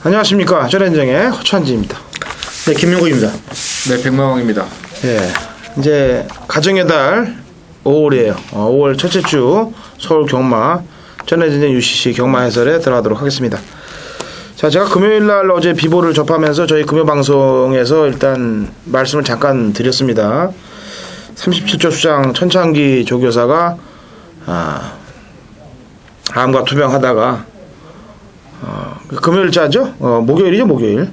안녕하십니까. 전현정의 허천지입니다. 네, 김명국입니다. 네, 백마왕입니다. 예, 이제 가정의 달 5월이에요. 5월 첫째 주 서울 경마 전해진의 UCC 경마 해설에 들어가도록 하겠습니다. 자, 제가 금요일날 어제 비보를 접하면서 저희 금요 방송에서 일단 말씀을 잠깐 드렸습니다. 37조 수장 천창기 조교사가 암과 투병하다가 금요일자죠? 목요일이죠, 목요일.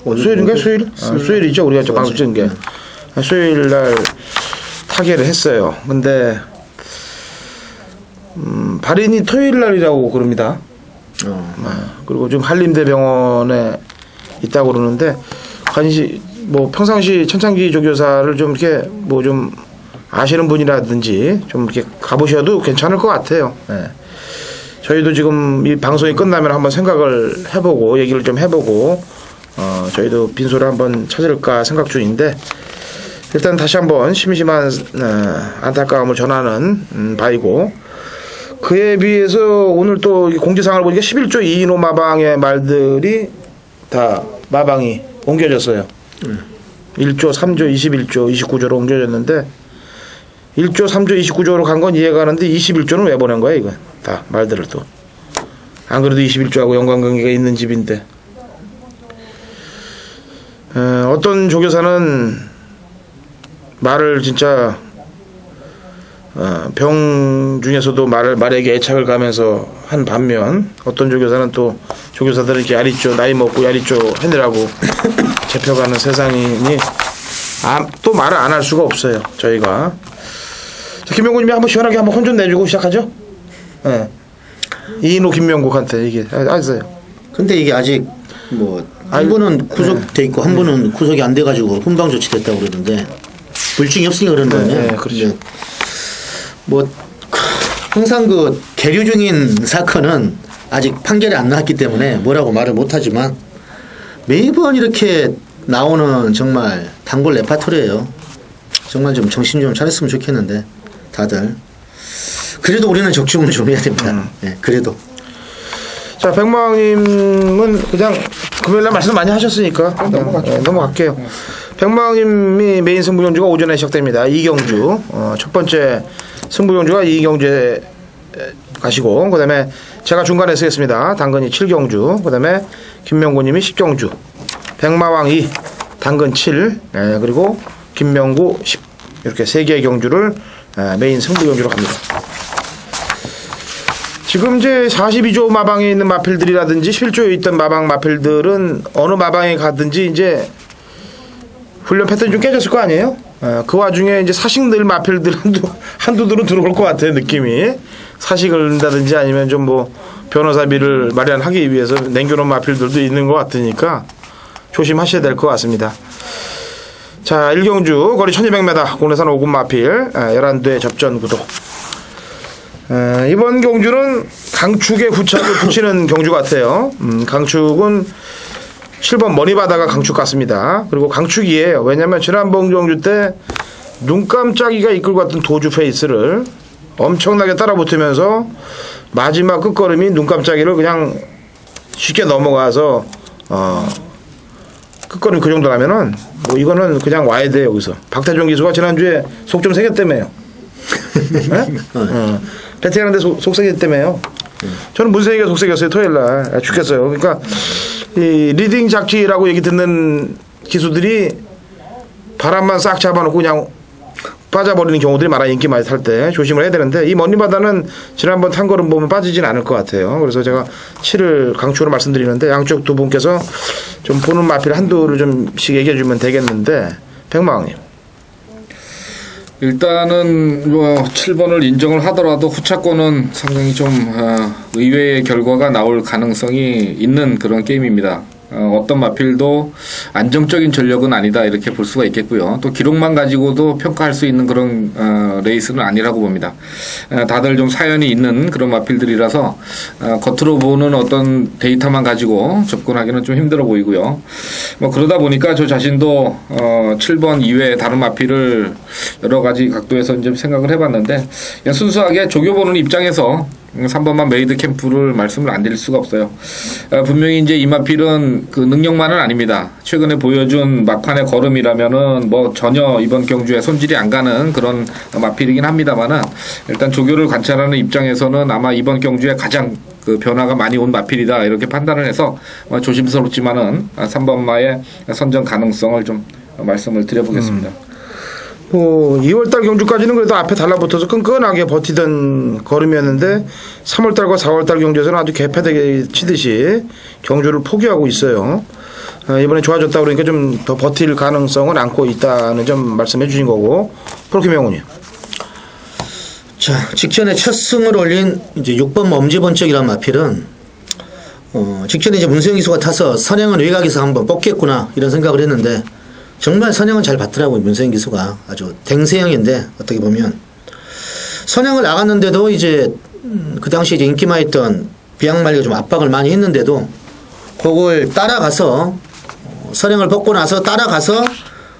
수요일인가? 수요일? 수요일이죠. 우리가 저 방송 찍은 게. 수요일날 타계를 했어요. 근데 발인이 토요일날이라고 그럽니다. 그리고 지금 한림대병원에 있다고 그러는데, 관시 뭐 평상시 천창기 조교사를 좀 이렇게 뭐 좀 아시는 분이라든지 좀 이렇게 가보셔도 괜찮을 것 같아요. 네. 저희도 지금 이 방송이 끝나면 한번 생각을 해보고 얘기를 좀 해보고 저희도 빈소를 한번 찾을까 생각 중인데, 일단 다시 한번 심심한 안타까움을 전하는 바이고, 그에 비해서 오늘 또 공지사항을 보니까 11조 2인호 마방의 말들이 다 마방이 옮겨졌어요. 1조, 3조, 21조, 29조로 옮겨졌는데, 1조, 3조, 29조로 간 건 이해가 가는데 21조는 왜 보낸 거야, 이거? 다 말들을 또. 안 그래도 21조하고 연관관계가 있는 집인데. 어떤 조교사는 말을 진짜 병 중에서도 말에게 애착을 가면서 한 반면, 어떤 조교사는 또 조교사들은 이렇게 야리쪼 나이 먹고 야리쪼 해내라고 잡혀가는 세상이니 또 말을 안 할 수가 없어요, 저희가. 자, 김명국님이 한번 시원하게 한번 혼 좀 내주고 시작하죠. 네. 이인호 김명국한테 이게 알았어요. 근데 이게 아직 뭐 한 분은 구속돼 있고 한 분은 구속이 안 돼가지고 훈방 조치됐다고 그러는데, 물증이 없으니까 그러는 거예요. 네, 그렇죠. 뭐 항상 그 계류 중인 사건은 아직 판결이 안 나왔기 때문에 뭐라고 말을 못하지만, 매번 이렇게 나오는 정말 단골 레파토리예요. 정말 좀 정신 좀 차렸으면 좋겠는데 다들. 그래도 우리는 적중을 좀 해야 됩니다. 네, 그래도. 자, 백마왕님은 그냥 금요일날 말씀 많이 하셨으니까 넘어갈게요. 백마왕님이 메인 승부경주가 오전에 시작됩니다. 이경주, 첫 번째 승부경주가 이경주에 가시고, 그 다음에 제가 중간에 쓰겠습니다. 당근이 7경주, 그 다음에 김명구님이 10경주, 백마왕 2, 당근 7, 그리고 김명구 10, 이렇게 3개의 경주를 메인 승부경주로 갑니다. 지금 이제 42조 마방에 있는 마필들이라든지 11조에 있던 마방 마필들은 어느 마방에 가든지 이제 훈련 패턴이 좀 깨졌을 거 아니에요? 그 와중에 이제 사식 늘 마필들 한두들은 들어올 것 같아요, 느낌이. 사식을 넣는다든지 아니면 좀 뭐 변호사비를 마련하기 위해서 남겨놓은 마필들도 있는 것 같으니까 조심하셔야 될 것 같습니다. 자, 1경주 거리 1200m 국내산 5군 마필 11대 접전 구도. 이번 경주는 강축에 후착을 붙이는 경주 같아요. 강축은 7번 머리바다가 강축 같습니다. 그리고 강축이에요. 왜냐면 지난번 경주 때 눈깜짝이가 이끌고 갔던 도주 페이스를 엄청나게 따라붙으면서 마지막 끝걸음이 눈깜짝이를 그냥 쉽게 넘어가서 끝걸음이 그 정도라면은 뭐 이거는 그냥 와야 돼요. 여기서 박태종 기수가 지난주에 속 좀 세겠다며요. 배팅하는데 속 세겠다며요. 저는 문세희가 속 세겠어요, 토요일날. 죽겠어요. 그러니까 이 리딩 작지라고 얘기 듣는 기수들이 바람만 싹 잡아놓고 그냥 빠져버리는 경우들이 많아. 인기 많이 탈 때 조심을 해야 되는데, 이 머니바다는 지난번 탄 걸음 보면 빠지진 않을 것 같아요. 그래서 제가 7을 강추로 말씀드리는데, 양쪽 두 분께서 좀 보는 마필 한두를 좀씩 얘기해 주면 되겠는데, 백마왕님. 일단은 뭐 7번을 인정을 하더라도 후차권은 상당히 좀 의외의 결과가 나올 가능성이 있는 그런 게임입니다. 어떤 마필도 안정적인 전력은 아니다, 이렇게 볼 수가 있겠고요. 또 기록만 가지고도 평가할 수 있는 그런 레이스는 아니라고 봅니다. 다들 좀 사연이 있는 그런 마필들이라서 겉으로 보는 어떤 데이터만 가지고 접근하기는 좀 힘들어 보이고요. 뭐 그러다 보니까 저 자신도 7번 이외에 다른 마필을 여러 가지 각도에서 이제 생각을 해봤는데, 그냥 순수하게 조교 보는 입장에서 3번만 메이드 캠프를 말씀을 안 드릴 수가 없어요. 분명히 이제 이 마필은 그 능력만은 아닙니다. 최근에 보여준 막판의 걸음이라면은 뭐 전혀 이번 경주에 손질이 안 가는 그런 마필이긴 합니다만은 일단 조교를 관찰하는 입장에서는 아마 이번 경주에 가장 그 변화가 많이 온 마필이다 이렇게 판단을 해서 조심스럽지만은 3번마의 선정 가능성을 좀 말씀을 드려보겠습니다. 뭐 2월달 경주까지는 그래도 앞에 달라붙어서 끈끈하게 버티던 걸음이었는데 3월달과 4월달 경주에서는 아주 개패되게 치듯이 경주를 포기하고 있어요. 이번에 좋아졌다 그러니까 좀 더 버틸 가능성은 안고 있다는 점 말씀해 주신 거고. 프로키명훈이요. 자, 직전에 첫 승을 올린 이제 6번 엄지번쩍이란 마필은 직전에 이제 문세영 기수가 타서 선행은 외곽에서 한번 뽑겠구나 이런 생각을 했는데 정말 선행은 잘 받더라고요. 문세영 기수가 아주 댕세형인데 어떻게 보면 선행을 나갔는데도 이제 그 당시에 이제 인기만 있던 비양말리가 좀 압박을 많이 했는데도 그걸 따라가서 선행을 뽑고 나서 따라가서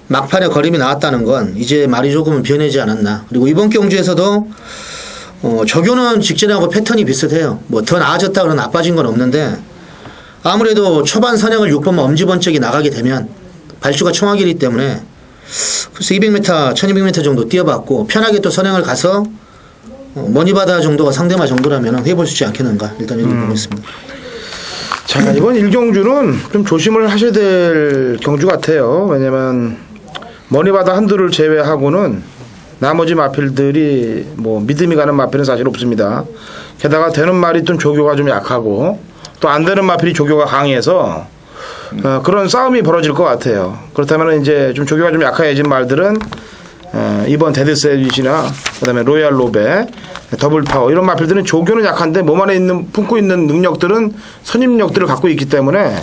막판에 걸음이 나왔다는 건 이제 말이 조금은 변하지 않았나. 그리고 이번 경주에서도 조교는 직전하고 패턴이 비슷해요. 뭐 더 나아졌다 그러나 나빠진 건 없는데 아무래도 초반 선행을 6번 엄지번쩍이 나가게 되면 발주가 총하기이기 때문에 그래서 200m, 1200m 정도 뛰어봤고 편하게 또 선행을 가서 머니바다 정도가 상대마 정도라면 해볼 수 있지 않겠는가 일단 이렇게 보고 있습니다. 자, 이번 1경주는 좀 조심을 하셔야 될 경주 같아요. 왜냐면 머니바다 한두를 제외하고는 나머지 마필들이 뭐 믿음이 가는 마필은 사실 없습니다. 게다가 되는 말이 좀 조교가 좀 약하고 또 안 되는 마필이 조교가 강해서 그런 싸움이 벌어질 것 같아요. 그렇다면 이제 좀 조교가 좀 약해진 말들은 이번 데드셋이나 그다음에 로얄 로베, 더블 파워 이런 마필들은 조교는 약한데 몸 안에 품고 있는 능력들은 선임력들을 갖고 있기 때문에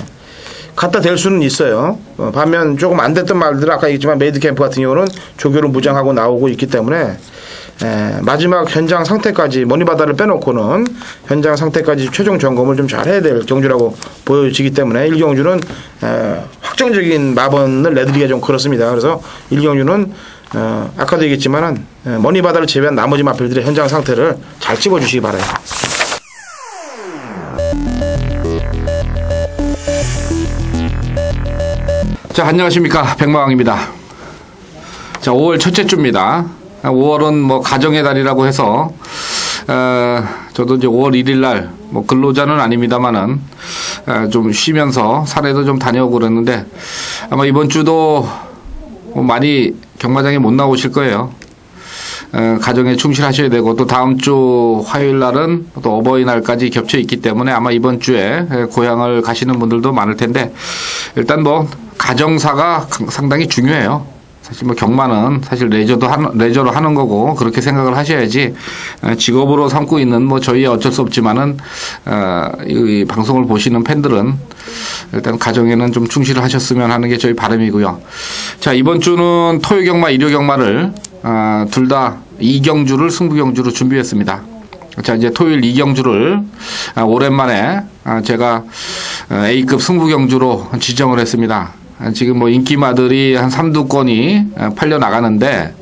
갖다 댈 수는 있어요. 반면 조금 안 됐던 말들은 아까 얘기했지만 메이드 캠프 같은 경우는 조교를 무장하고 나오고 있기 때문에 마지막 현장 상태까지 머니바다를 빼놓고는 현장 상태까지 최종 점검을 좀 잘 해야 될 경주라고 보여지기 때문에 1경주는 확정적인 마번을 내드리기가 좀 그렇습니다. 그래서 1경주는 아까도 얘기했지만은 머니바다를 제외한 나머지 마필들의 현장 상태를 잘 찍어주시기 바라요. 자, 안녕하십니까, 백마왕입니다. 자, 5월 첫째 주입니다. 5월은 뭐 가정의 달이라고 해서 저도 이제 5월 1일 날 뭐 근로자는 아닙니다만은 좀 쉬면서 산에도 좀 다녀오고 그랬는데 아마 이번 주도 뭐 많이 경마장에 못 나오실 거예요. 가정에 충실하셔야 되고 또 다음 주 화요일 날은 또 어버이날까지 겹쳐 있기 때문에 아마 이번 주에 고향을 가시는 분들도 많을 텐데 일단 뭐 가정사가 상당히 중요해요. 사실 뭐 경마는 사실 레저로 하는 거고 그렇게 생각을 하셔야지 직업으로 삼고 있는 뭐 저희 어쩔 수 없지만은 이 방송을 보시는 팬들은 일단 가정에는 좀 충실을 하셨으면 하는 게 저희 바람이고요. 자, 이번 주는 토요 경마, 일요 경마를 둘 다 2경주를 승부경주로 준비했습니다. 자, 이제 토요일 2경주를 오랜만에 제가 A급 승부경주로 지정을 했습니다. 지금 뭐 인기마들이 한 3두건이 팔려 나가는데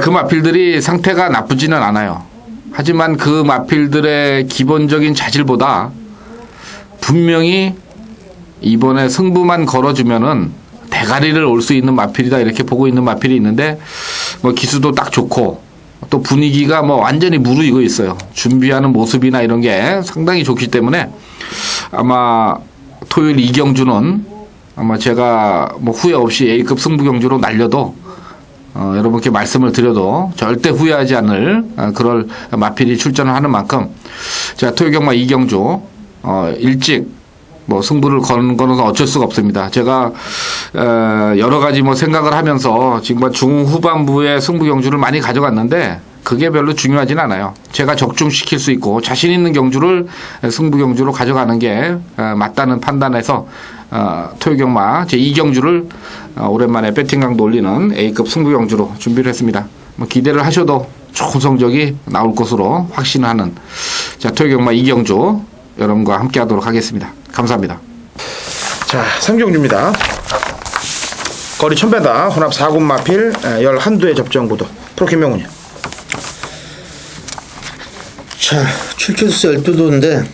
그 마필들이 상태가 나쁘지는 않아요. 하지만 그 마필들의 기본적인 자질보다 분명히 이번에 승부만 걸어주면은 대가리를 올 수 있는 마필이다 이렇게 보고 있는 마필이 있는데 뭐 기수도 딱 좋고 또 분위기가 뭐 완전히 무르익어 있어요. 준비하는 모습이나 이런 게 상당히 좋기 때문에 아마 토요일 2경주는 아마 제가 뭐 후회 없이 A급 승부경주로 날려도 여러분께 말씀을 드려도 절대 후회하지 않을 그럴 마필이 출전을 하는 만큼 자, 토요경마 2경주 일찍 뭐 승부를 거는 거는 어쩔 수가 없습니다. 제가 여러 가지 뭐 생각을 하면서 지금 중후반부에 승부경주를 많이 가져갔는데 그게 별로 중요하진 않아요. 제가 적중시킬 수 있고 자신 있는 경주를 승부경주로 가져가는 게 맞다는 판단에서 토요경마 제2경주를 오랜만에 배팅강도 올리는 A급 승부경주로 준비를 했습니다. 뭐 기대를 하셔도 좋은 성적이 나올 것으로 확신하는 자, 토요경마 2경주 여러분과 함께 하도록 하겠습니다. 감사합니다. 자, 3경주입니다. 거리 1000배다 혼합 4군 마필 11두의 접전 구도 프로키명훈이요. 자, 출큐스 12도인데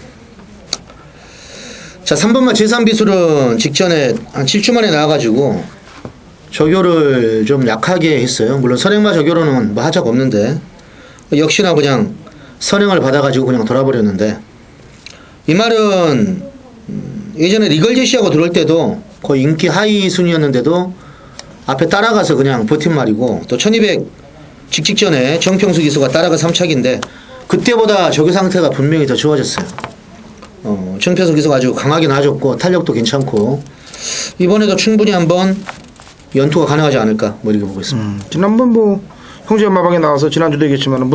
자 3번마 제3비술은 직전에 한 7주 만에 나와가지고 저교를 좀 약하게 했어요. 물론 선행마 저교로는 뭐 하자가 없는데 역시나 그냥 선행을 받아가지고 그냥 돌아버렸는데 이 말은 예전에 리걸 제시하고 들어올 때도 거의 인기 하위 순위였는데도 앞에 따라가서 그냥 버틴 말이고 또 1200 직전에 정평수 기수가 따라가 3착인데 그때보다 저교 상태가 분명히 더 좋아졌어요. 정평수 기수가 아주 강하게 나아졌고 탄력도 괜찮고 이번에도 충분히 한번 연투가 가능하지 않을까 뭐 이렇게 보고 있습니다. 지난번 뭐 형제 엄마방에 나와서 지난주도 얘기했지만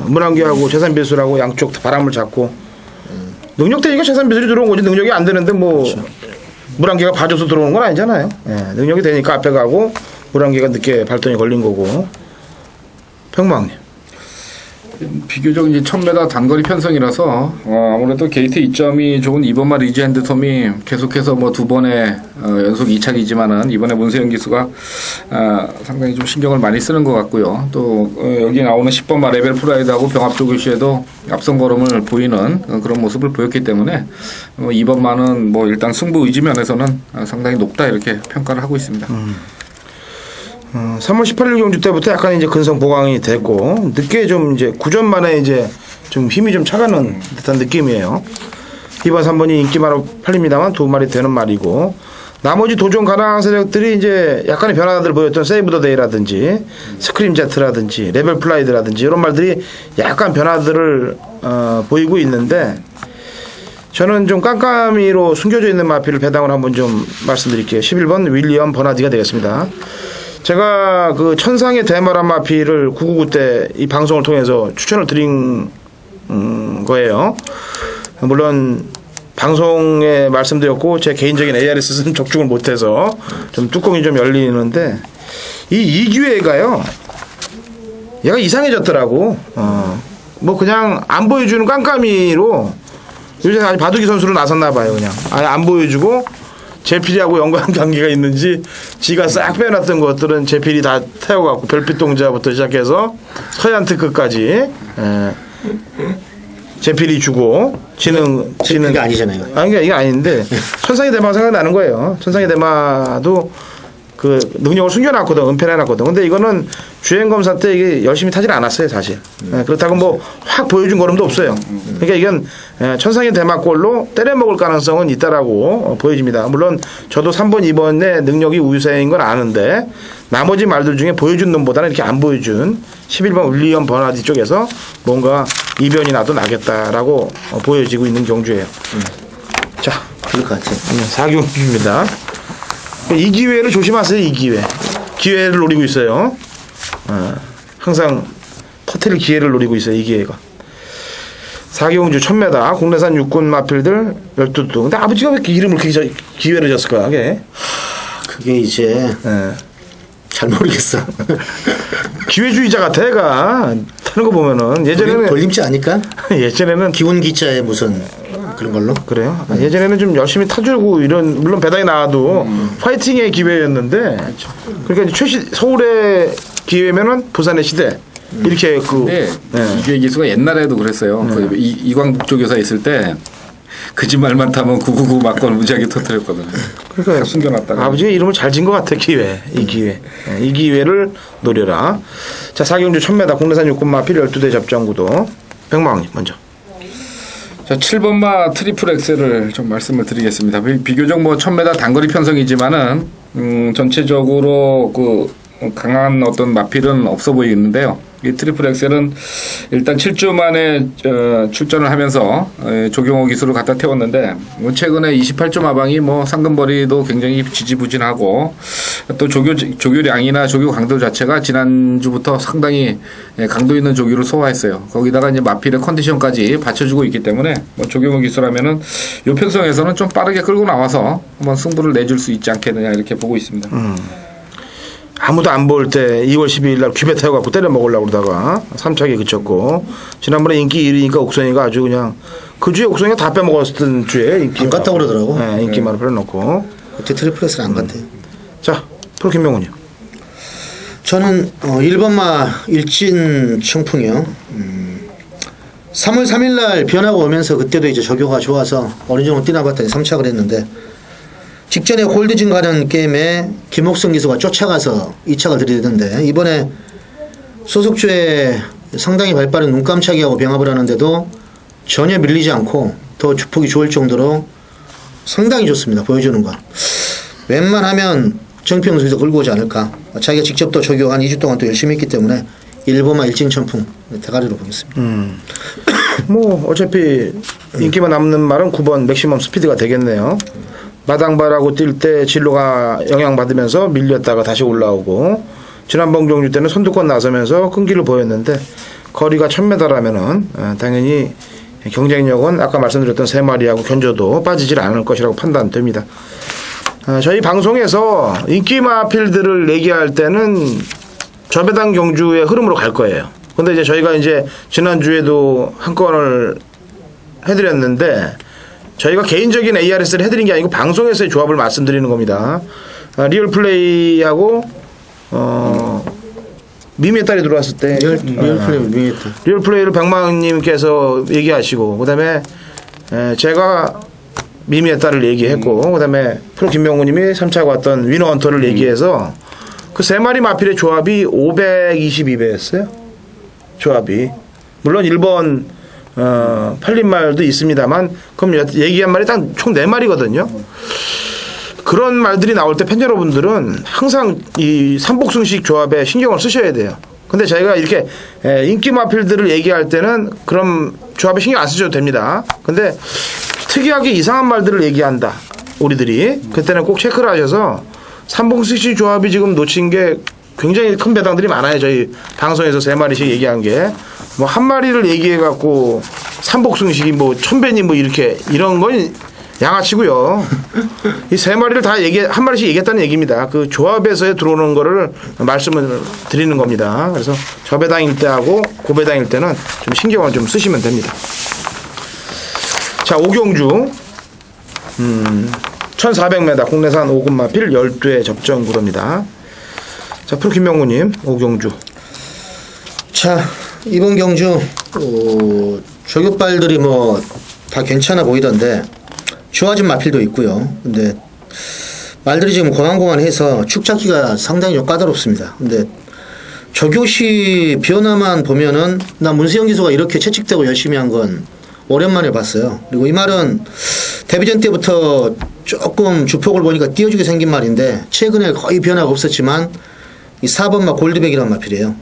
문안개하고 재산비술하고 양쪽 바람을 잡고 능력되니까 재산비술이 들어온 거지 능력이 안 되는데 뭐 그렇죠. 문안개가 봐줘서 들어오는 건 아니잖아요. 예, 능력이 되니까 앞에 가고 문안개가 늦게 발동이 걸린 거고. 평방님. 비교적 이제 1000m 단거리 편성이라서 아무래도 게이트 이점이 좋은 이번마 리즈 핸드톰이 계속해서 뭐 2번의 연속 2착이지만은 이번에 문세영 기수가 상당히 좀 신경을 많이 쓰는 것 같고요. 또 여기 나오는 10번마 레벨 프라이드하고 병합조 교시에도 앞선 걸음을 보이는 그런 모습을 보였기 때문에 이번마는 뭐 일단 승부 의지 면에서는 상당히 높다 이렇게 평가를 하고 있습니다. 3월 18일 경주 때부터 약간 이제 근성 보강이 됐고 늦게 좀 이제 9전 만에 이제 좀 힘이 좀 차가는 듯한 느낌이에요. 2번 3번이 인기마로 팔립니다만 2마리 되는 말이고 나머지 도전 가능한 세력들이 이제 약간의 변화들 보였던 세이브 더 데이라든지 스크림 제트라든지 레벨 플라이드라든지 이런 말들이 약간 변화들을 보이고 있는데 저는 좀 깜깜이로 숨겨져 있는 마필을 배당을 한번 좀 말씀드릴게요. 11번 윌리엄 버나디가 되겠습니다. 제가 그 천상의 대마란 마피를 999 때 이 방송을 통해서 추천을 드린 거예요. 물론 방송에 말씀드렸고 제 개인적인 ARS는 적중을 못해서 좀 뚜껑이 좀 열리는데 이 이규애가요 얘가 이상해졌더라고. 뭐 그냥 안 보여주는 깜깜이로 요새 아주 바둑이 선수로 나섰나 봐요. 그냥 아예 안 보여주고 제필이하고 연관관계가 있는지 지가 싹 빼놨던 것들은 제필이 다 태워갖고 별빛 동자부터 시작해서 서얀 특급까지 제필이 주고 지는 그게 아니잖아요. 아니 이게 아닌데 천상의 대마가 생각나는 거예요. 천상의 대마도 그 능력을 숨겨놨거든, 은폐해놨거든. 근데 이거는 주행 검사 때 이게 열심히 타질 않았어요, 사실. 그렇다고 뭐 확 보여준 걸음도 없어요. 그러니까 이건 천상의 대마골로 때려먹을 가능성은 있다라고 보여집니다. 물론 저도 3번, 2번의 능력이 우세인 건 아는데 나머지 말들 중에 보여준 놈보다는 이렇게 안 보여준 11번 윌리엄 버나디 쪽에서 뭔가 이변이 나도 나겠다라고 보여지고 있는 경주예요. 자, 그럴 것 같아요. 4경주입니다. 이 기회를 조심하세요. 이 기회를 노리고 있어요. 항상 터트릴 기회를 노리고 있어요. 이 기회가 4경주 1000m 국내산 육군 마필들 12두. 근데 아버지가 왜 이름을 그렇게 기회를 줬을까? 그게 이제 잘 모르겠어. 기회주의자 같아. 얘가 타는 거 보면은 예전에는 돌림지 아닐까? 예전에는 기운 기자의 무슨 그런 걸로? 그래요? 예전에는 좀 열심히 타주고 이런 물론 배당이 나와도 파이팅의 기회였는데 그러니까 서울의 기회면은 부산의 시대 이렇게 이규혜 기수가 옛날에도 그랬어요. 이광복 조교사 있을 때 거짓말만 타면 999 맞건 무지하게 터뜨렸거든요. 그러니까 숨겨놨다가 아버지가 이름을 잘 진 것 같아. 이 기회를 노려라. 자, 4경주 1000m 국내산 육군 마필 12대 접전구도 백마왕님 먼저. 자, 7번마 트리플 엑셀을 좀 말씀을 드리겠습니다. 비교적 뭐 1000m 단거리 편성이지만은 전체적으로 그 강한 어떤 마필은 없어 보이는데요. 이 트리플 엑셀은 일단 7주 만에 출전을 하면서 조경호 기수를 갖다 태웠는데 최근에 28주 마방이 뭐 상금벌이도 굉장히 지지부진하고 또 조교량이나 조교 강도 자체가 지난주부터 상당히 강도 있는 조교를 소화했어요. 거기다가 이제 마필의 컨디션까지 받쳐주고 있기 때문에 뭐 조경호 기수라면은 요 편성에서는 좀 빠르게 끌고 나와서 한번 승부를 내줄 수 있지 않겠느냐 이렇게 보고 있습니다. 아무도 안 볼 때 2월 12일 날 귀배 태워갖고 때려 먹으려고 그러다가 3착에 그쳤고 지난번에 인기 1위니까 옥성이가 아주 그냥 그 주에 옥성이가 다 빼먹었던 주에 인기 안 갔다고 그러더라고. 네, 인기만을 빼놓고 어째 트리플스를 안 갔대요. 자, 프로 김명훈이요. 저는 1번마 일진 청풍이요. 3월 3일날 변화가 오면서 그때도 이제 저교가 좋아서 어느 정도 뛰나봤더니 3착을 했는데 직전에 홀드진 가는 게임에 김옥성 기수가 쫓아가서 2착을 들이대던데 이번에 소속주에 상당히 발빠른 눈깜차기하고 병합을 하는데도 전혀 밀리지 않고 더 주폭이 좋을 정도로 상당히 좋습니다. 보여주는 건. 웬만하면 정평 선수에서 끌고 오지 않을까. 자기가 직접 또 저교 한 2주 동안 또 열심히 했기 때문에 1번마 일진 청풍 대가리로 보겠습니다. 뭐 어차피 인기만 남는 말은 9번 맥시멈 스피드가 되겠네요. 마당발하고 뛸 때 진로가 영향받으면서 밀렸다가 다시 올라오고 지난번 경주 때는 선두권 나서면서 끈기를 보였는데 거리가 1000m라면은 당연히 경쟁력은 아까 말씀드렸던 3마리하고 견줘도 빠지질 않을 것이라고 판단됩니다. 저희 방송에서 인기마 필드를 얘기할 때는 저배당 경주의 흐름으로 갈 거예요. 근데 이제 저희가 이제 지난주에도 한 건을 해드렸는데 저희가 개인적인 ARS를 해드린 게 아니고 방송에서의 조합을 말씀드리는 겁니다. 리얼 플레이하고 미미의 딸이 들어왔을 때 리얼 플레이를 백망님께서 얘기하시고 그다음에 제가 미미의 딸을 얘기했고 그다음에 프로 김명우님이 3차가 왔던 위너 헌터를 얘기해서 그 3마리 마필의 조합이 522배였어요. 조합이 물론 1번 팔린말도 있습니다만 그럼 얘기한 말이 딱 총 4마리거든요. 그런 말들이 나올 때 팬 여러분들은 항상 이 삼복승식 조합에 신경을 쓰셔야 돼요. 근데 저희가 이렇게 인기 마필들을 얘기할 때는 그런 조합에 신경 안 쓰셔도 됩니다. 근데 특이하게 이상한 말들을 얘기한다 우리들이 그때는 꼭 체크를 하셔서 삼복승식 조합이 지금 놓친 게 굉장히 큰 배당들이 많아요. 저희 방송에서 3마리씩 얘기한 게 뭐 한 마리를 얘기해 갖고 삼복승식이 뭐 1000배니 뭐 이렇게 이런 건 양아치고요. 이 3마리를 다 한 마리씩 얘기했다는 얘기입니다. 그 조합에서 들어오는 거를 말씀을 드리는 겁니다. 그래서 저배당일 때하고 고배당일 때는 좀 신경을 좀 쓰시면 됩니다. 자, 오경주 1400m 국내산 5급 마필 12회 접전 구도입니다. 자, 프로 김명우님 오경주. 자, 이번 경주 저격발들이 뭐 다 괜찮아 보이던데 좋아진 마필도 있고요. 근데 말들이 지금 고만고만해서 축 잡기가 상당히 좀 까다롭습니다. 근데 저교시 변화만 보면은 나 문세영 기수가 이렇게 채찍대고 열심히 한 건 오랜만에 봤어요. 그리고 이 말은 데뷔전 때부터 조금 주폭을 보니까 띄워주게 생긴 말인데 최근에 거의 변화가 없었지만 이 4번마 골드백이라는 마필이에요.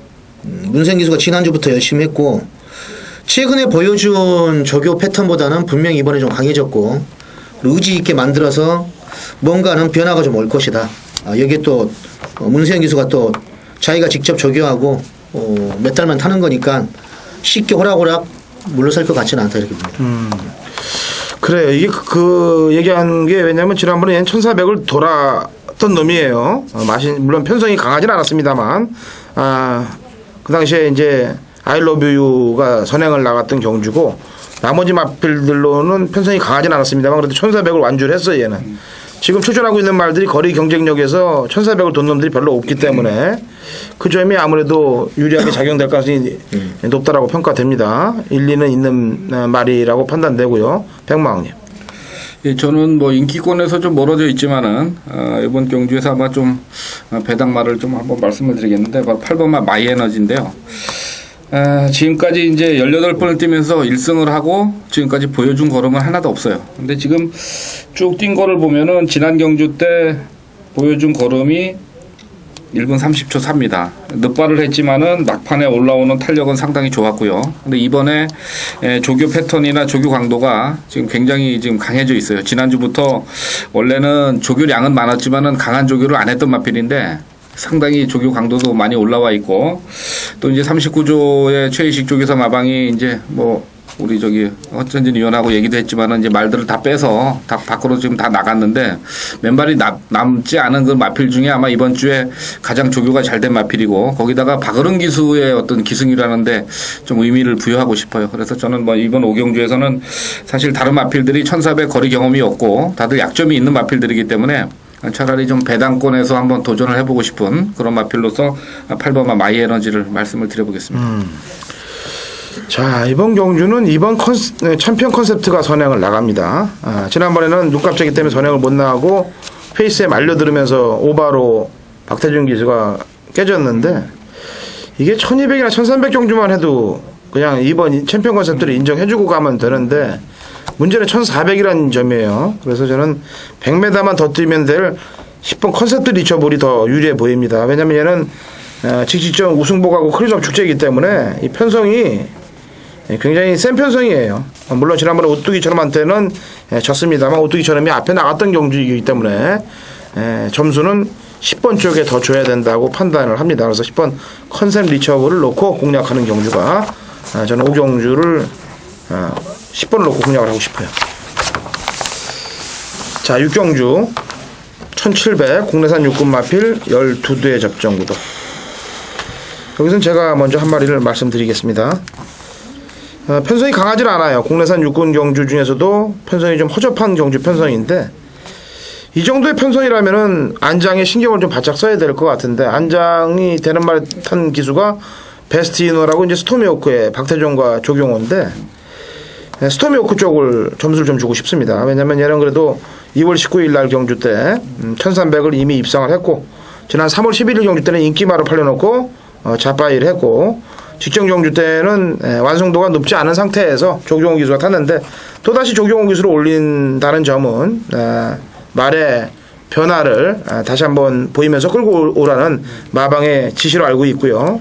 문세영 기수가 지난주부터 열심히 했고 최근에 보여준 저교 패턴보다는 분명히 이번에 좀 강해졌고 의지 있게 만들어서 뭔가는 변화가 좀 올 것이다. 여기에 또 문세영 기수가 또 자기가 직접 저교하고 몇 달만 타는 거니까 쉽게 호락호락 물러설 것 같지는 않다 이렇게 봅니다. 그래요. 이게 그 얘기한 게 왜냐면 지난번에 1400을 돌았던 놈이에요. 물론 편성이 강하진 않았습니다만 그 당시에 이제 I love you가 선행을 나갔던 경주고 나머지 마필들로는 편성이 강하진 않았습니다만 그래도 1400을 완주를 했어요. 얘는 지금 추천하고 있는 말들이 거리 경쟁력에서 1400을 돈 놈들이 별로 없기 때문에 그 점이 아무래도 유리하게 작용될 가능성이 높다라고 평가됩니다. 일리는 있는 말이라고 판단되고요. 백마왕님. 예, 저는 뭐 인기권에서 좀 멀어져 있지만은 이번 경주에서 아마 좀 배당말을 좀 한번 말씀을 드리겠는데 바로 8번마 마이에너지인데요. 지금까지 이제 18번을 뛰면서 1승을 하고 지금까지 보여준 걸음은 하나도 없어요. 근데 지금 쭉 뛴 거를 보면은 지난 경주 때 보여준 걸음이 1분 30초 4입니다. 늦발을 했지만은 막판에 올라오는 탄력은 상당히 좋았고요. 근데 이번에 조교 패턴이나 조교 강도가 지금 굉장히 지금 강해져 있어요. 지난주부터 원래는 조교량은 많았지만은 강한 조교를 안 했던 마필인데 상당히 조교 강도도 많이 올라와 있고 또 이제 39조의 최희식 조교사 마방이 이제 뭐 우리 저기 허천진 위원하고 얘기도 했지만은 이제 말들을 다 빼서 다 밖으로 지금 다 나갔는데 맨발이 남지 않은 그 마필 중에 아마 이번 주에 가장 조교가 잘 된 마필이고 거기다가 박어른 기수의 어떤 기승이라는데 좀 의미를 부여하고 싶어요. 그래서 저는 뭐 이번 오경주에서는 사실 다른 마필들이 1400 거리 경험이 없고 다들 약점이 있는 마필들이기 때문에 차라리 좀 배당권에서 한번 도전을 해보고 싶은 그런 마필로서 8번마 마이에너지를 말씀을 드려보겠습니다. 자, 이번 경주는 이번 챔피언 컨셉트가 선행을 나갑니다. 지난번에는 눈깜짝이 때문에 선행을 못 나가고 페이스에 말려들으면서 오바로 박태준 기수가 깨졌는데, 이게 1200이나 1300 경주만 해도 그냥 이번 챔피언 컨셉트를 인정해주고 가면 되는데, 문제는 1400이라는 점이에요. 그래서 저는 100m만 더 뛰면 될 10번 컨셉트 리처볼이 더 유리해 보입니다. 왜냐면 얘는 직직전 우승복하고 크리즈업 축제이기 때문에 이 편성이 굉장히 센 편성이에요. 물론 지난번에 오뚜기처럼한테는 졌습니다만, 오뚜기처럼이 앞에 나갔던 경주이기 때문에 점수는 10번 쪽에 더 줘야 된다고 판단을 합니다. 그래서 10번 컨셉 리처블을 놓고 공략하는 경주가, 저는 5경주를 10번을 놓고 공략을 하고 싶어요. 자, 6경주 1700 국내산 육군 마필 12대 접전구도. 여기서는 제가 먼저 한 마리를 말씀드리겠습니다. 편성이 강하진 않아요. 국내산 육군 경주 중에서도 편성이 좀 허접한 경주 편성인데, 이 정도의 편성이라면은 안장에 신경을 좀 바짝 써야 될 것 같은데, 안장이 되는 말 탄 기수가 베스티노라고 이제 스토미오크의 박태종과 조경호인데, 스토미오크 쪽을 점수를 좀 주고 싶습니다. 왜냐면 얘는 그래도 2월 19일 날 경주 때 1300을 이미 입상을 했고, 지난 3월 11일 경주 때는 인기마로 팔려놓고 자빠이를 했고, 직전 경주 때는 완성도가 높지 않은 상태에서 조경호 기수가 탔는데, 또다시 조경호 기수를 올린다는 점은 말의 변화를 다시 한번 보이면서 끌고 오라는 마방의 지시로 알고 있고요.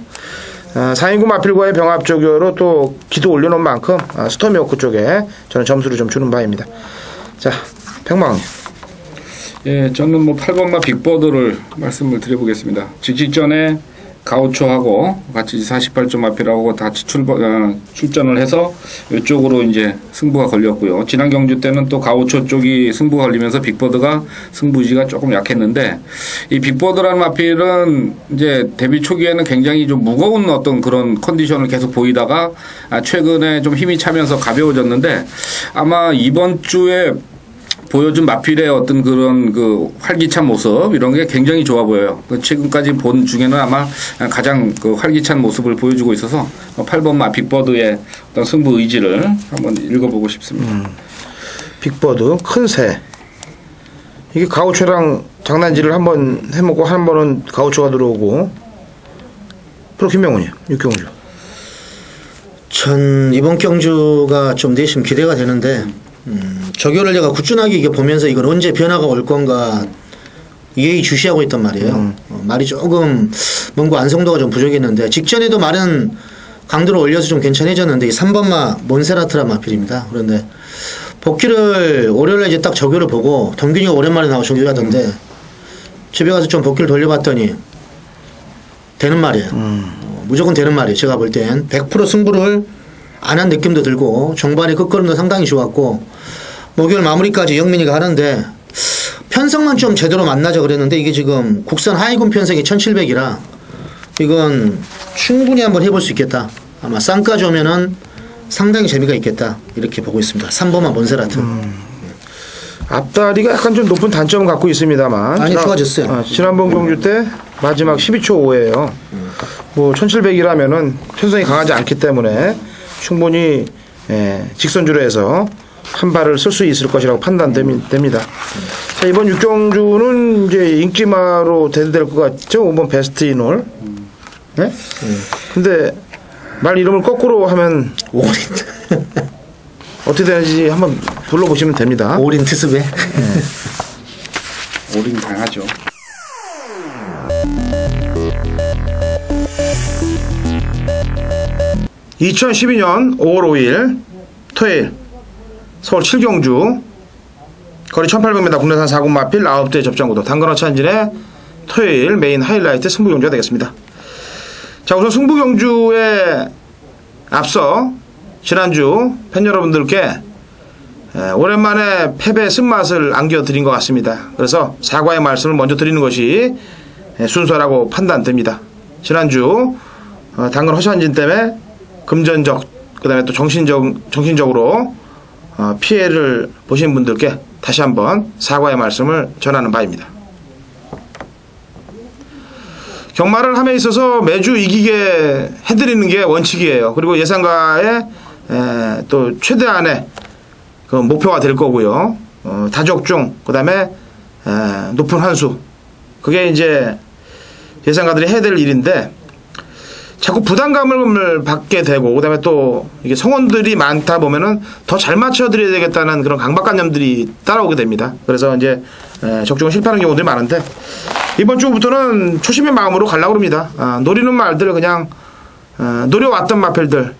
상인구 마필과의 병합 조교로 또 기도 올려놓은 만큼 스토미오크 쪽에 저는 점수를 좀 주는 바입니다. 자, 백망. 예, 저는 뭐 8번마 빅버드를 말씀을 드려보겠습니다. 직전에 가우초하고 같이 48점 마필하고 같이 출전을 해서 이쪽으로 이제 승부가 걸렸고요. 지난 경주 때는 또 가우초 쪽이 승부가 걸리면서 빅버드가 승부지가 조금 약했는데, 이 빅버드라는 마필은 이제 데뷔 초기에는 굉장히 좀 무거운 어떤 그런 컨디션을 계속 보이다가 최근에 좀 힘이 차면서 가벼워졌는데, 아마 이번 주에 보여준 마필의 어떤 그런 그 활기찬 모습, 이런 게 굉장히 좋아 보여요. 지금까지 본 중에는 아마 가장 그 활기찬 모습을 보여주고 있어서 8번마 빅버드의 어떤 승부 의지를 한번 읽어보고 싶습니다. 빅버드 큰 새. 이게 가우초랑 장난질을 한번 해먹고 한 번은 가우초가 들어오고. 프로 김명훈이요. 6경주. 전 이번 경주가 좀 내심 기대가 되는데, 저교를 제가 꾸준하게 이게 보면서 이걸 언제 변화가 올 건가 예의주시하고 있단 말이에요. 말이 조금 뭔가 완성도가 좀 부족했는데, 직전에도 말은 강도를 올려서 좀 괜찮아졌는데, 이 3번마 몬세라트라 마필입니다. 그런데 복귀를 월요일에 이제 딱 저교를 보고, 동균이가 오랜만에 나와 저교를 하던데, 집에 가서 좀 복귀를 돌려봤더니 되는 말이에요. 무조건 되는 말이에요. 제가 볼 땐 100% 승부를 안 한 느낌도 들고, 종반의 끝걸음도 상당히 좋았고, 목요일 마무리까지 영민이가 하는데, 편성만 좀 제대로 만나자 그랬는데, 이게 지금 국산 하이군 편성이 1700이라 이건 충분히 한번 해볼 수 있겠다. 아마 쌍까지 오면은 상당히 재미가 있겠다, 이렇게 보고 있습니다. 3번마 몬세라트. 앞다리가 약간 좀 높은 단점을 갖고 있습니다만, 많이 좋아졌어요. 지난번 경주 때 마지막 12초 5예요. 뭐 1700이라면은 편성이 강하지 않기 때문에 충분히 직선주로 해서 한 발을 쓸 수 있을 것이라고 판단됩니다. 자, 이번 6경주는 이제 인기마로 대두될 것 같죠? 5번 베스트 인올. 네? 근데 말 이름을 거꾸로 하면 어떻게 되는지 한번 둘러보시면 됩니다. 올인 트스베. 올인 당하죠. (2012년 5월 5일) 토요일 서울 7경주 거리 1800m 국내산 4군 마필 9대 접전구도 당근어 찬진의 토요일 메인 하이라이트 승부경주가 되겠습니다. 자, 우선 승부경주에 앞서 지난주 팬 여러분들께 오랜만에 패배 쓴맛을 안겨드린 것 같습니다. 그래서 사과의 말씀을 먼저 드리는 것이 순서라고 판단됩니다. 지난주 당근 허시한진 때문에 금전적, 그 다음에 또 정신적으로 피해를 보신 분들께 다시 한번 사과의 말씀을 전하는 바입니다. 경마를 함에 있어서 매주 이기게 해드리는 게 원칙이에요. 그리고 예상가의 또 최대한의 그 목표가 될 거고요. 다적중, 그 다음에 높은 환수. 그게 이제 예상가들이 해야 될 일인데, 자꾸 부담감을 받게 되고, 그 다음에 또 이게 성원들이 많다 보면은 더 잘 맞춰드려야 되겠다는 그런 강박관념들이 따라오게 됩니다. 그래서 이제 적중을 실패하는 경우들이 많은데, 이번 주부터는 초심의 마음으로 가려고 합니다. 노리는 말들 그냥 노려왔던 마필들,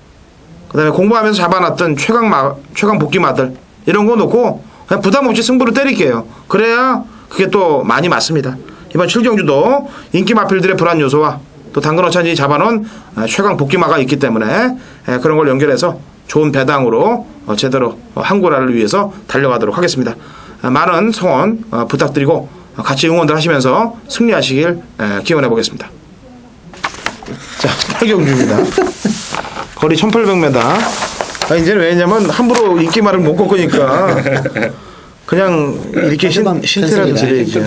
그 다음에 공부하면서 잡아놨던 최강 복귀마들 이런 거 놓고 그냥 부담 없이 승부를 때릴게요. 그래야 그게 또 많이 맞습니다. 이번 7경주도 인기 마필들의 불안 요소와 또 당근 어찬이 잡아놓은 최강 복귀마가 있기 때문에 그런 걸 연결해서 좋은 배당으로 제대로 한고라를 위해서 달려가도록 하겠습니다. 많은 성원 부탁드리고 같이 응원들 하시면서 승리하시길 기원해 보겠습니다. 자, 8경주입니다. 거리 1800m. 이제는 왜냐면 함부로 인기말을 못 꺾으니까 그냥 이렇게 신태라도 드려야지.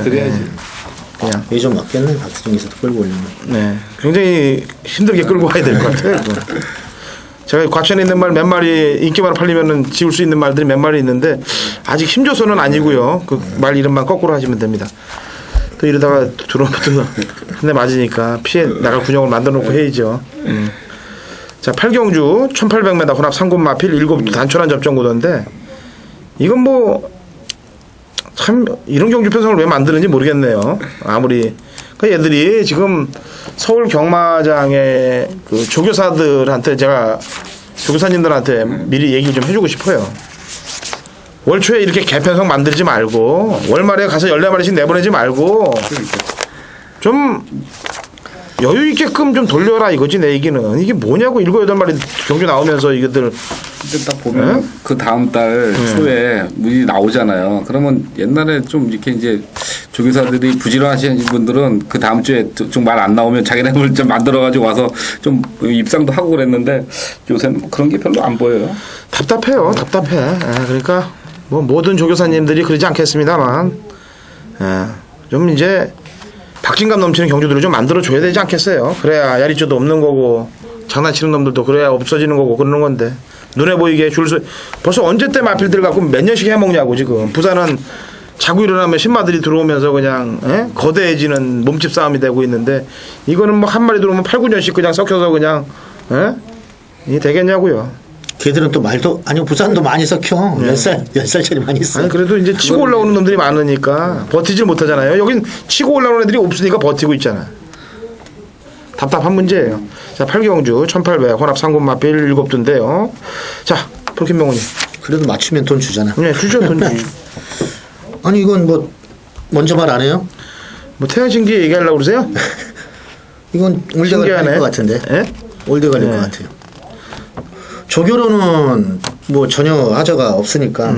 그냥 이게 좀 맞겠네. 박수중에서도 끌고 오려면. 네, 굉장히 힘들게 끌고 와야 될 것 같아요. 제가 과천에 있는 말 몇 마리 인기말 팔리면은 지울 수 있는 말들이 몇 마리 있는데 아직 힘줘서는 아니고요. 그 말 이름만 거꾸로 하시면 됩니다. 또 이러다가 들어오면 또 한 대 맞으니까 피해 나갈 군용을 만들어 놓고 해야죠. 자, 8경주 1800m 혼합 상군 마필 7도 단촐한 접전 구도인데 이건 뭐 참 이런 경주 편성을 왜 만드는지 모르겠네요. 아무리 그 얘들이 지금 서울 경마장의 그 조교사들한테 제가 조교사님들한테 미리 얘기를 좀 해주고 싶어요. 월 초에 이렇게 개편성 만들지 말고 월말에 가서 14마리씩 내보내지 말고 좀 여유 있게끔 좀 돌려라 이거지. 내 얘기는 이게 뭐냐고 7, 8마리 경주 나오면서 이것들 근데 딱 보면 그 다음 달 초에 문이 나오잖아요. 그러면 옛날에 좀 이렇게 이제 조교사들이 부지런하시는 분들은 그 다음 주에 좀 말 안 나오면 자기네들 좀 만들어가지고 와서 좀 입상도 하고 그랬는데 요새는 뭐 그런 게 별로 안 보여요. 답답해요. 답답해. 그러니까 뭐 모든 조교사님들이 그러지 않겠습니다만 좀 이제 박진감 넘치는 경주들을 좀 만들어줘야 되지 않겠어요. 그래야 야리조도 없는 거고 장난치는 놈들도 그래야 없어지는 거고 그러는 건데 눈에 보이게 줄서 벌써 언제 때 마필들 갖고 몇 년씩 해먹냐고. 지금 부산은 자고 일어나면 신마들이 들어오면서 그냥 거대해지는 몸집 싸움이 되고 있는데 이거는 뭐 한 마리 들어오면 8, 9년씩 그냥 섞여서 그냥 이게 되겠냐고요. 걔들은 또 말도 아니고 부산도 많이 섞여. 10살짜리 많이 있어. 아니 그래도 이제 치고 올라오는 놈들이 많으니까 버티질 못하잖아요. 여긴 치고 올라오는 애들이 없으니까 버티고 있잖아. 답답한 문제예요. 자, 8경주 1800 혼합 상군 마필 7두인데요. 자, 폴킴명훈님. 그래도 맞추면 돈 주잖아. 네, 주죠. 돈 주죠. 아니 이건 뭐 먼저 말 안 해요? 뭐 태양신기 얘기하려고 그러세요? 이건 올드가 될 것 같은데. 예? 올드가 될 것 같아요. 조교로는 뭐 전혀 하자가 없으니까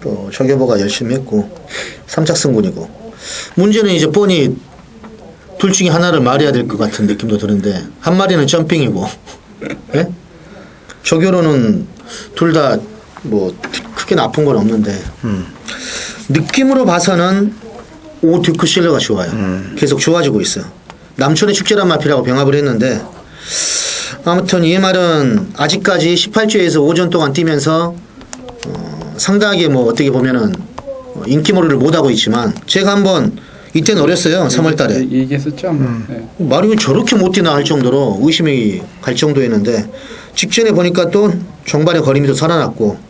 또 조교보가 열심히 했고 3착승군이고 문제는 이제 뻔히 둘 중에 하나를 말해야 될 것 같은 느낌도 드는데 한 마리는 점핑이고 예? 조교로는 둘 다 뭐 크게 나쁜 건 없는데 느낌으로 봐서는 오 듀크 실러가 좋아요. 계속 좋아지고 있어요. 남촌의 축제란 마피라고 병합을 했는데 아무튼 이 말은 아직까지 18주에서 오전 동안 뛰면서 상당하게 뭐 어떻게 보면은 인기몰이를 못하고 있지만 제가 한번 이때는 어렸어요. 3월달에 얘기했었죠. 말이 왜 저렇게 못 뛰나 할 정도로 의심이 갈 정도였는데 직전에 보니까 또 종반의 거림이 또 살아났고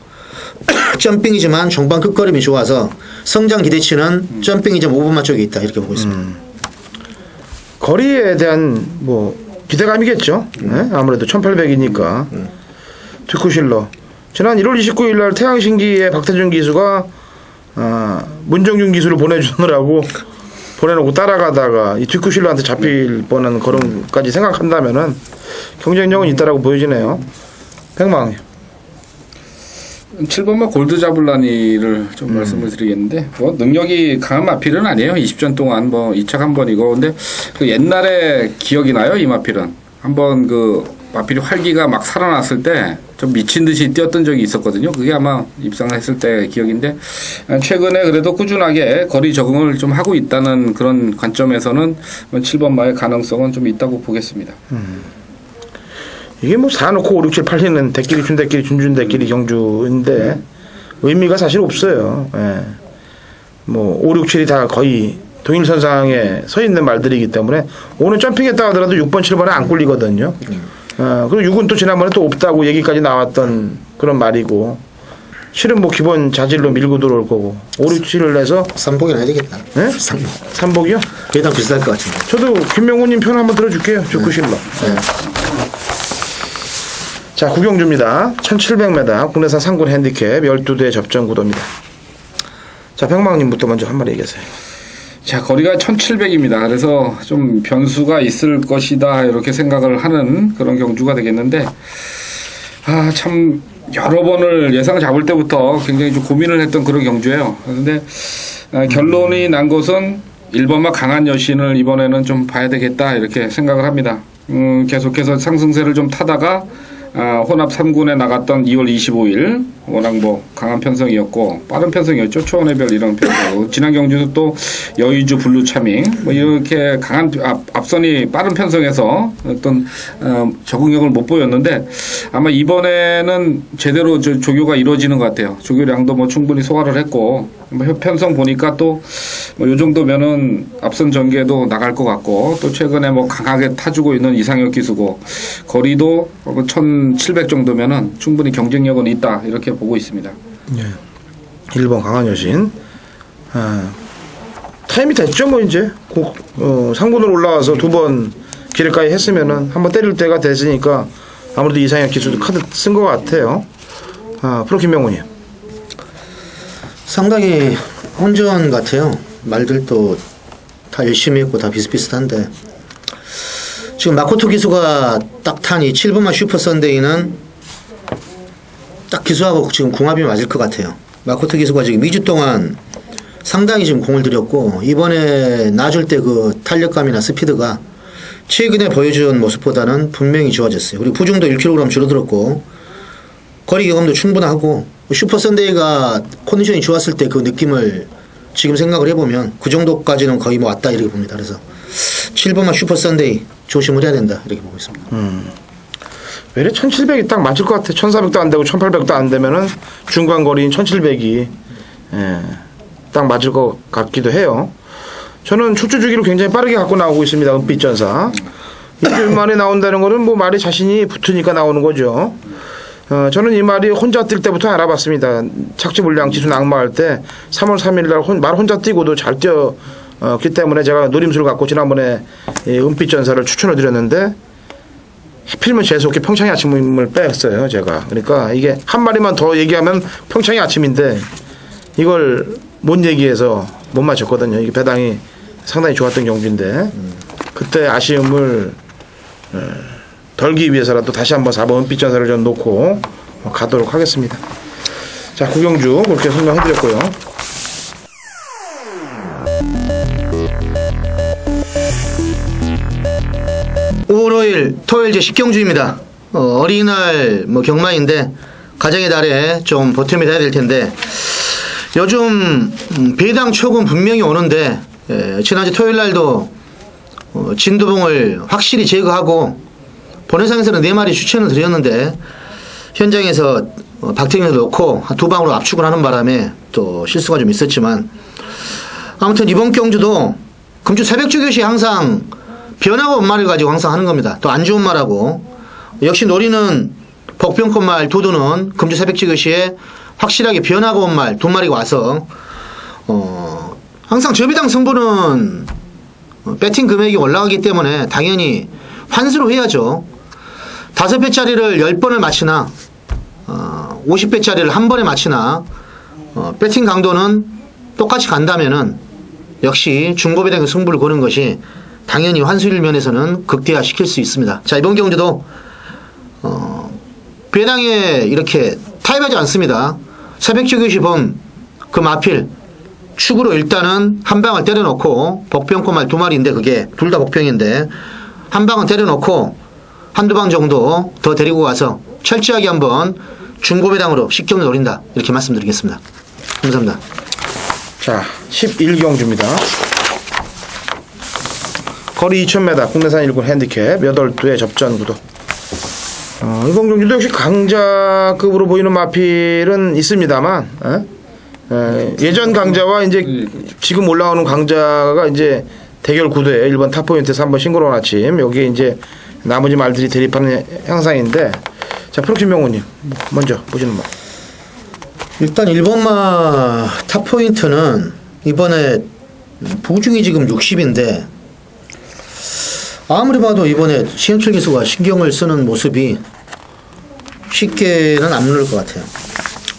점핑이지만 종반 끝걸음이 좋아서 성장 기대치는 점핑이 좀 오버마 쪽에 있다 이렇게 보고 있습니다. 거리에 대한 뭐 기대감이겠죠. 네? 아무래도 1800이니까 듀크실러 지난 1월 29일 날 태양신기의 박태준 기수가 문정균 기수를 보내주느라고 보내놓고 따라가다가 이 듀크실러한테 잡힐 뻔한 걸음까지 생각한다면은 경쟁력은 있다라고 보여지네요. 백망 7번마 골드 자블라니를 좀 말씀을 드리겠는데 뭐 능력이 강한 마필은 아니에요. 20전 동안 뭐 2착 한 번이고 근데 그 옛날에 기억이 나요. 이 마필은 한번 그 마필이 활기가 막 살아났을 때 좀 미친 듯이 뛰었던 적이 있었거든요. 그게 아마 입상했을 때 기억인데 최근에 그래도 꾸준하게 거리 적응을 좀 하고 있다는 그런 관점에서는 7번 마의 가능성은 좀 있다고 보겠습니다. 이게 뭐 4놓고 5, 6, 7, 8리는 대끼리 준대끼리 준대끼리 경주인데 의미가 사실 없어요. 예. 뭐 5, 6, 7이 다 거의 동일선상에 서 있는 말들이기 때문에 오늘 점핑했다 하더라도 6번, 7번에 안 꿀리거든요. 그리고 6은 또 지난번에 또 없다고 얘기까지 나왔던 그런 말이고 7은 뭐 기본 자질로 밀고 들어올 거고 5, 6, 7을 내서 3복이나 해야 되겠다. 네? 3복이요? 그게 더 비쌀 것 같은데. 저도 김명훈님 편 한번 들어줄게요. 주크실러. 네. 자, 구경주입니다. 1700m 국내산 상군 핸디캡 12대 접전 구도입니다. 자, 백망님부터 먼저 한 마디 얘기하세요. 자, 거리가 1700입니다. 그래서 좀 변수가 있을 것이다 이렇게 생각을 하는 그런 경주가 되겠는데 참 여러 번을 예상을 잡을 때부터 굉장히 좀 고민을 했던 그런 경주예요. 그런데 결론이 난 것은 1번마 강한 여신을 이번에는 좀 봐야 되겠다 이렇게 생각을 합니다. 계속해서 상승세를 좀 타다가 혼합 3군에 나갔던 2월 25일 워낙 뭐 강한 편성이었고 빠른 편성이었죠. 초원의 별 이런 편성. 지난 경주도 또 여의주 블루 차밍 뭐 이렇게 강한 앞선이 빠른 편성에서 어떤 적응력을 못 보였는데 아마 이번에는 제대로 조교가 이루어지는 것 같아요. 조교량도 뭐 충분히 소화를 했고 뭐 편성 보니까 또 뭐 요 정도면은 앞선 전개도 나갈 것 같고 또 최근에 뭐 강하게 타주고 있는 이상혁 기수고 거리도 1700 정도면은 충분히 경쟁력은 있다 이렇게 보고 있습니다. 네. 1번 강한 여신. 타임이 됐죠 뭐 이제 상군으로 올라와서 2번 기회까지 했으면은 한번 때릴 때가 됐으니까 아무래도 이상혁 기수도 카드 쓴 것 같아요. 프로 김명훈이요. 상당히 혼전 같아요. 말들도 다 열심히 했고 다 비슷비슷한데 지금 마코토 기수가 딱 탄 이 7번마 슈퍼 선데이는 딱 기수하고 지금 궁합이 맞을 것 같아요. 마코토 기수가 지금 2주 동안 상당히 지금 공을 들였고 이번에 놔줄 때 그 탄력감이나 스피드가 최근에 보여준 모습보다는 분명히 좋아졌어요. 그리고 부중도 1kg 줄어들었고 거리 경험도 충분하고 슈퍼 선데이가 컨디션이 좋았을 때 그 느낌을 지금 생각을 해보면 그 정도까지는 거의 뭐 왔다 이렇게 봅니다. 그래서 7번마 슈퍼 선데이 조심을 해야 된다 이렇게 보고 있습니다. 왜 1700이 딱 맞을 것 같아. 1400도 안 되고 1800도 안 되면은 중간 거리인 1700이 딱 맞을 것 같기도 해요. 저는 출주 주기를 굉장히 빠르게 갖고 나오고 있습니다. 은빛전사. 일주일 만에 나온다는 거는 뭐 말이 자신이 붙으니까 나오는 거죠. 저는 이 말이 혼자 뛸 때부터 알아봤습니다. 착지 물량 지수 낙마할 때 3월 3일 날 말 혼자 뛰고도 잘 뛰었기 때문에 제가 노림수를 갖고 지난번에 은빛전사를 추천을 드렸는데 하필이면 재수없게 평창의 아침을 뺐어요 제가. 그러니까 이게 한 마리만 더 얘기하면 평창의 아침인데 이걸 못 얘기해서 못 맞췄거든요. 이게 배당이 상당히 좋았던 경기인데 그때 아쉬움을 덜기 위해서라도 다시 한번 4번 은빛전사를 좀 놓고 가도록 하겠습니다. 자, 구경주 그렇게 설명해드렸고요. (5월 5일) 토요일 제 10경주입니다. 어린이날 뭐 경마인데 가정의 달에 좀 보탬이 돼야 될 텐데 요즘 배당 초은 분명히 오는데 지난주 토요일 날도 진두봉을 확실히 제거하고 본회상에서는 4마리 추천을 드렸는데 현장에서 박태균을 놓고 2방으로 압축을 하는 바람에 또 실수가 좀 있었지만 아무튼 이번 경주도 금주 새벽 주교시 항상 변화가 온 말을 가지고 항상 하는 겁니다. 또 안 좋은 말하고 역시 노리는 복병권 말 두두는 금주 새벽 주교시에 확실하게 변화가 온 말 2마리가 와서 항상 저비당 승부는 배팅 금액이 올라가기 때문에 당연히 환수로 해야죠. 5배짜리를 10번을 맞히나 50배짜리를 한 번에 맞히나 배팅 강도는 똑같이 간다면은 역시 중고배당의 승부를 거는 것이 당연히 환수율 면에서는 극대화시킬 수 있습니다. 자, 이번 경주도 배당에 이렇게 타협하지 않습니다. 새벽주교시 본 그 마필 축으로 일단은 한 방을 때려놓고 복병코말 2마리인데 그게 둘 다 복병인데 한 방은 때려놓고 한두 방 정도 더 데리고 가서 철저하게 한번 중고배당으로 10경기 노린다. 이렇게 말씀드리겠습니다. 감사합니다. 자, 11경주입니다. 거리 2000m 국내산 1군 핸디캡 8두의 접전 구도. 이번 경주도 역시 강자급으로 보이는 마필은 있습니다만 예전 강자와 이제 지금 올라오는 강자가 이제 대결 구도에 1번 탑포인트에서 3번 싱그러운 아침 여기에 이제 나머지 말들이 대립하는 향상인데 자 프로팀 명호님 먼저 보시는 말. 일단 1번마 탑포인트는 이번에 부중이 지금 60인데 아무리 봐도 이번에 신현철 기수가 신경을 쓰는 모습이 쉽게는 안 누를 것 같아요.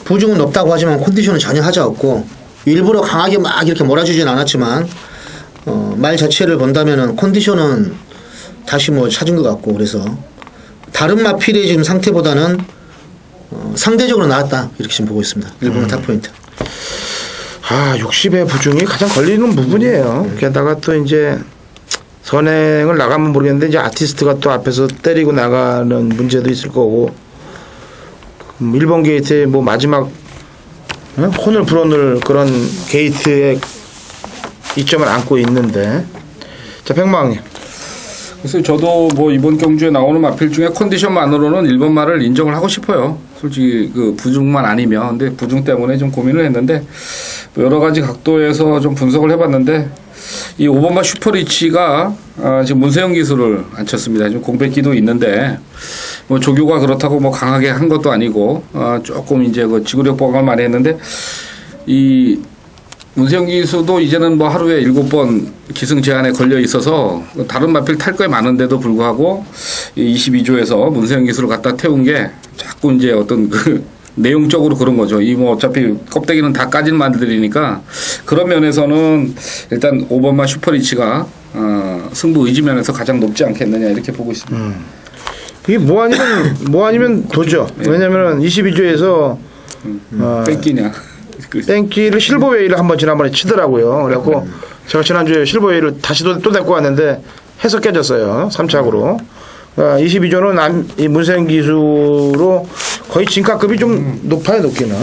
부중은 높다고 하지만 컨디션은 전혀 하지 않고 일부러 강하게 막 이렇게 몰아주진 않았지만 말 자체를 본다면은 컨디션은 다시 뭐 찾은 것 같고 그래서 다른 마필의 지금 상태보다는 상대적으로 나았다 이렇게 지금 보고 있습니다. 일본의 탑포인트. 60의 부중이 가장 걸리는 부분이에요. 게다가 또 이제 선행을 나가면 모르겠는데 이제 아티스트가 또 앞에서 때리고 나가는 문제도 있을 거고 1번 게이트의 뭐 마지막 혼을 불어넣을 그런 게이트의 이점을 안고 있는데 자 백마왕님. 그래서 저도 뭐 이번 경주에 나오는 마필 중에 컨디션만으로는 1번 말을 인정을 하고 싶어요. 솔직히 그 부중만 아니면. 근데 부중 때문에 좀 고민을 했는데 여러 가지 각도에서 좀 분석을 해봤는데 이 5번마 슈퍼리치가 지금 문세영 기술을 안 쳤습니다. 좀 공백기도 있는데 뭐 조교가 그렇다고 뭐 강하게 한 것도 아니고 조금 이제 그 지구력 보강을 많이 했는데 이 문세영 기수도 이제는 뭐 하루에 7번 기승 제한에 걸려 있어서 다른 마필 탈 거에 많은데도 불구하고 22조에서 문세영 기수를 갖다 태운 게 자꾸 이제 어떤 그 내용적으로 그런 거죠. 이 뭐 어차피 껍데기는 다 까진 말들이니까 그런 면에서는 일단 5번마 슈퍼리치가 승부 의지 면에서 가장 높지 않겠느냐 이렇게 보고 있습니다. 이게 뭐 아니면 도죠. 왜냐면은 22조에서 뺏기냐. 땡기를 실버웨이를 한번 지난번에 치더라고요. 그래갖고 제가 지난주에 실버웨이를 다시 또 데리고 왔는데 해서 깨졌어요. 3착으로. 22조는 이 문세영 기수로 거의 진가급이 좀 높아요. 높기는.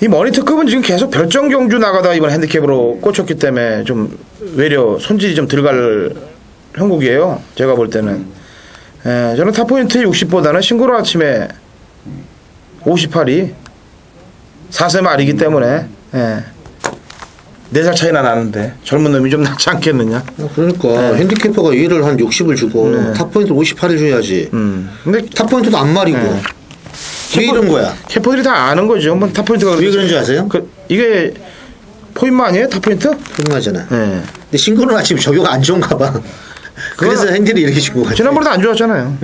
이 머니터급은 지금 계속 별정 경주 나가다 이번 핸디캡으로 꽂혔기 때문에 좀 외려 손질이 좀 들어갈 형국이에요. 제가 볼 때는. 저는 탑포인트 60보다는 싱그러 아침에 58이 4세 말이기 때문에 4살 차이나 나는데 젊은 놈이 좀 낫지 않겠느냐. 그러니까 핸디캐퍼가 얘를 한 60을 주고 탑포인트 58을 줘야지. 근데 탑포인트도 안 말이고 왜 이런 거야? 캐퍼들이 다 아는 거죠. 뭐 탑포인트가 왜 그런 줄 아세요? 이게 포인마 아니에요? 탑포인트? 포인마잖아. 근데 싱그러나 지금 저교가 안 좋은가 봐. 그래서 핸디를 이렇게 주고 가죠. 지난번에도 안 좋았잖아요.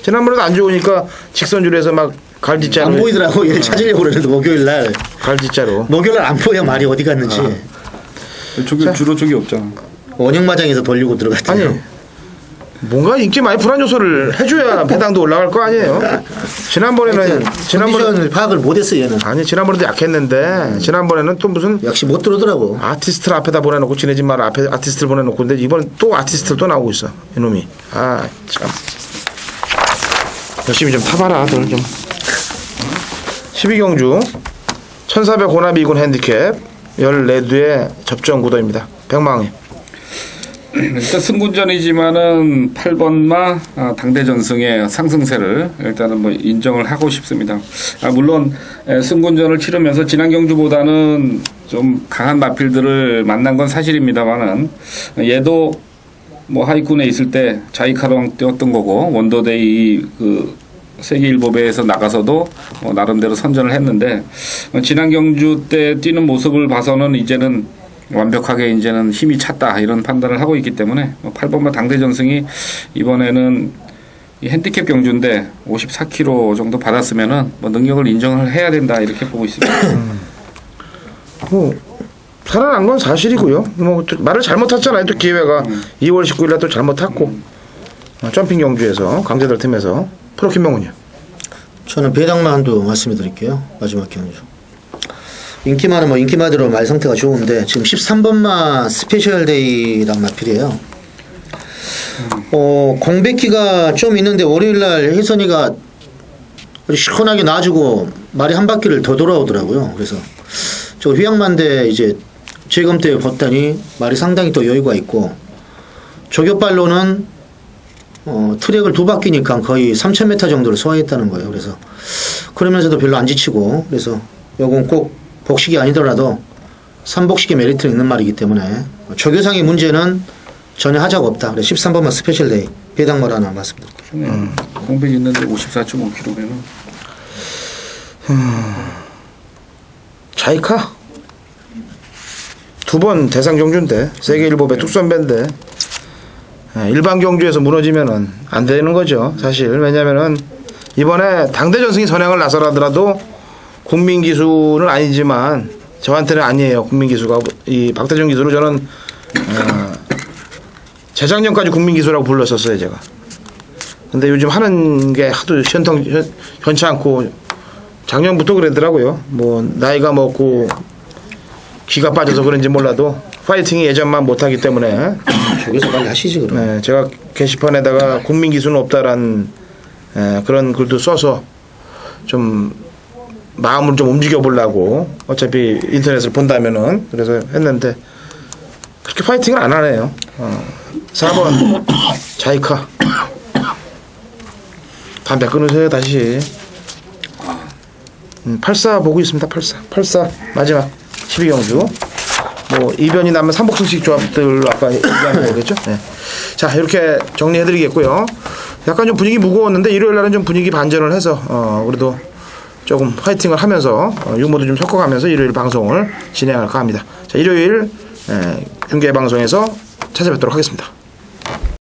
지난번에도 안 좋으니까 직선줄에서 막 갈짓자로 안 보이더라고. 얘를 찾으려고 그러는데 목요일날 갈짓자로 목요일날 안 보여 말이 어디 갔는지. 저기 주로 저기 없잖아. 원형마장에서 돌리고 들어갔더니 아니 뭔가 인기 많이 불안 요소를 해줘야 배당도 올라갈 거 아니에요. 지난번에는 컨디션을 파악을 못했어 얘는. 아니 지난번에도 약했는데 지난번에는 또 무슨 역시 못 들어오더라고. 아티스트를 앞에다 보내놓고 지내지 마라 앞에 아티스트를 보내놓고 근데 이번엔 또 아티스트를 또 나오고 있어 이놈이. 아 참 열심히 좀 타봐라 들 좀. 12경주 1400 호나비 2군 핸디캡 14두의 접전 구도입니다. 백망이 일단 승군전이지만은 8번마 당대 전승의 상승세를 일단은 뭐 인정을 하고 싶습니다. 물론 승군전을 치르면서 지난 경주보다는 좀 강한 마필들을 만난 건 사실입니다만은 얘도 뭐 하이군에 있을 때 자이카랑 뛰었던 거고 원더데이 그 세계일보배에서 나가서도 나름대로 선전을 했는데 지난 경주 때 뛰는 모습을 봐서는 이제는 완벽하게 이제는 힘이 찼다 이런 판단을 하고 있기 때문에 8번마 당대 전승이 이번에는 이 핸디캡 경주인데 54kg 정도 받았으면은 뭐 능력을 인정을 해야 된다 이렇게 보고 있습니다. 뭐 살아난 건 사실이고요. 뭐 말을 잘못 탔잖아요. 또 기회가 2월 19일날 또 잘못 탔고 점핑 경주에서 강제들 팀에서 프로킴 명훈이요. 저는 배당만 한두 말씀해 드릴게요. 마지막 경주. 인기마는 뭐 인기마대로 말 상태가 좋은데 지금 13번마 스페셜데이란 마필이에요. 공백기가 좀 있는데 월요일날 혜선이가 시원하게 놔주고 말이 한 바퀴를 더 돌아오더라고요. 그래서 저 휘양만대 이제 재검 때 봤더니 말이 상당히 또 여유가 있고 조교발로는 트랙을 2바퀴니까 거의 3,000m 정도를 소화했다는 거예요. 그래서 그러면서도 별로 안 지치고 그래서 요건 꼭 복식이 아니더라도 3복식의 메리트는 있는 말이기 때문에 조교상의 문제는 전혀 하자가 없다. 그래서 13번만 스페셜데이 배당말 하나 맞습니다. 공백이 있는데 54.5kg면 자이카 2번 대상 경주인데 세계 일법의 뚝선배인데 일반 경주에서 무너지면은 안 되는 거죠. 사실 왜냐면은 이번에 당대 전승이 선행을 나서라더라도 국민 기수는 아니지만 저한테는 아니에요. 국민 기수가 이 박태정 기수로 저는 재작년까지 국민 기수라고 불렀었어요 제가. 근데 요즘 하는 게 하도 현치 않고 작년부터 그러더라고요. 뭐 나이가 먹고 기가 빠져서 그런지 몰라도 파이팅이 예전만 못하기 때문에 저기서 빨리 하시지 그럼. 네, 제가 게시판에다가 국민 기수는 없다란 그런 글도 써서 좀 마음을 좀 움직여 보려고 어차피 인터넷을 본다면은 그래서 했는데 그렇게 파이팅을 안 하네요. 4번 자이카 담배 끊으세요 다시. 84 보고 있습니다. 84 마지막 12경주 뭐 이변이 나면 3복승식 조합들 아까 얘기한 거겠죠. 네. 자 이렇게 정리해드리겠고요. 약간 좀 분위기 무거웠는데 일요일날은 좀 분위기 반전을 해서 그래도 조금 파이팅을 하면서 유머도 좀 섞어가면서 일요일 방송을 진행할까 합니다. 자 일요일 중계 방송에서 찾아뵙도록 하겠습니다.